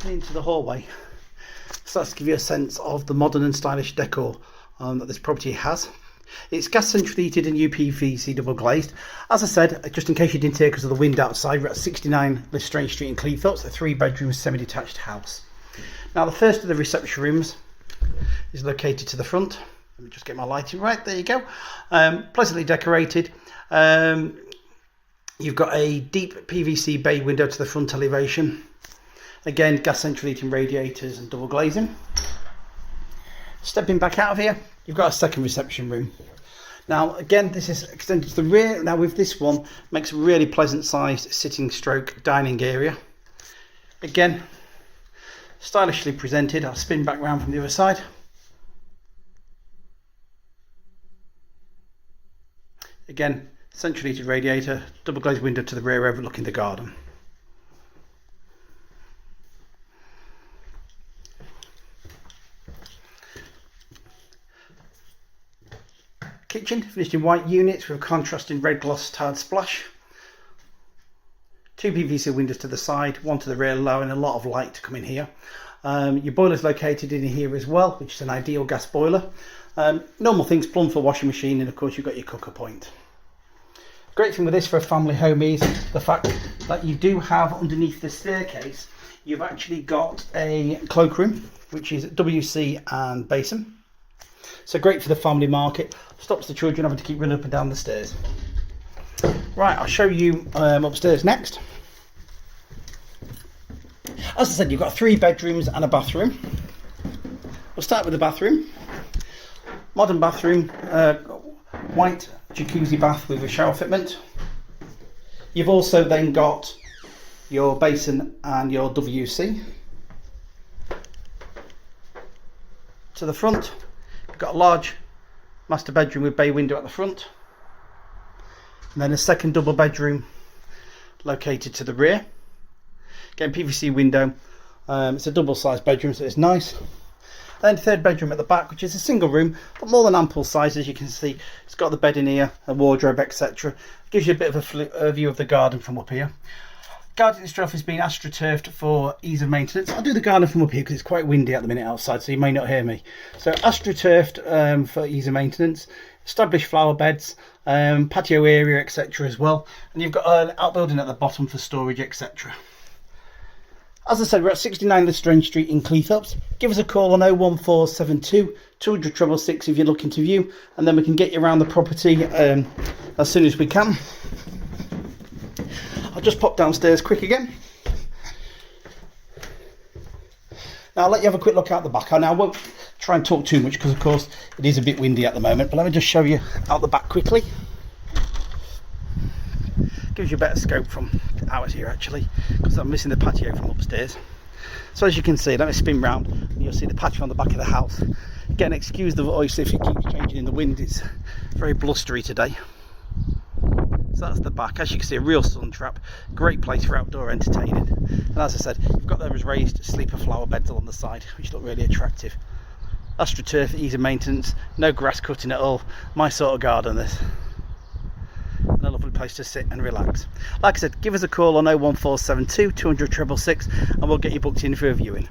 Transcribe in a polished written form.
Stepping into the hallway starts to give you a sense of the modern and stylish decor that this property has. It's gas central heated and uPVC double glazed. As I said, just in case you didn't hear because of the wind outside, we're at 69 Lestrange Street in Cleethorpes, a 3-bedroom semi-detached house. Now the first of the reception rooms is located to the front. Let me just get my lighting right, there you go. Pleasantly decorated. You've got a deep PVC bay window to the front elevation. Again, gas central heating, radiators and double glazing. Stepping back out of here, you've got a second reception room. Now again, this is extended to the rear. Now with this one, makes a really pleasant sized sitting stroke dining area. Again, stylishly presented. I'll spin back round from the other side. Again, central heated radiator, double glazed window to the rear overlooking the garden. Kitchen finished in white units with a contrasting red gloss tiled splash. 2 PVC windows to the side, one to the rear, allowing a lot of light to come in here. Your boiler's located in here as well, which is an ideal gas boiler. Normal things, plumb for washing machine, and of course you've got your cooker point. Great thing with this for a family home is the fact that you do have underneath the staircase, you've actually got a cloakroom, which is WC and basin. So great for the family market, stops the children having to keep running up and down the stairs. Right, I'll show you upstairs next. As I said, you've got 3 bedrooms and a bathroom. We'll start with the bathroom. Modern bathroom, white jacuzzi bath with a shower fitment. You've also then got your basin and your WC. To the front, you've got a large master bedroom with bay window at the front, and then a second double bedroom located to the rear. Again, PVC window. It's a double sized bedroom, so it's nice. Then third bedroom at the back, which is a single room, but more than ample size. As you can see, it's got the bed in here, a wardrobe, etc. Gives you a bit of a view of the garden from up here. Garden itself has been astroturfed for ease of maintenance. I'll do the garden from up here because it's quite windy at the minute outside, so you may not hear me. So astroturfed for ease of maintenance. Established flower beds, patio area, etc. as well. And you've got an outbuilding at the bottom for storage, etc. As I said, we're at 69 Lestrange Street in Cleethorpes. Give us a call on 01472 200 666 if you're looking to view, and then we can get you around the property as soon as we can. I'll just pop downstairs quick again. Now I'll let you have a quick look out the back. I won't try and talk too much because of course it is a bit windy at the moment, but let me just show you out the back quickly. Gives you a better scope from out here actually, because I'm missing the patio from upstairs. So as you can see, let me spin round and you'll see the patio on the back of the house. Again, excuse the voice if it keeps changing in the wind, it's very blustery today. So that's the back. As you can see, a real sun trap, great place for outdoor entertaining. And as I said, you've got those raised sleeper flower beds along the side, which look really attractive. AstroTurf, easy maintenance, no grass cutting at all, my sort of garden this. And a lovely place to sit and relax. Like I said, give us a call on 01472 200 666 and we'll get you booked in for a viewing.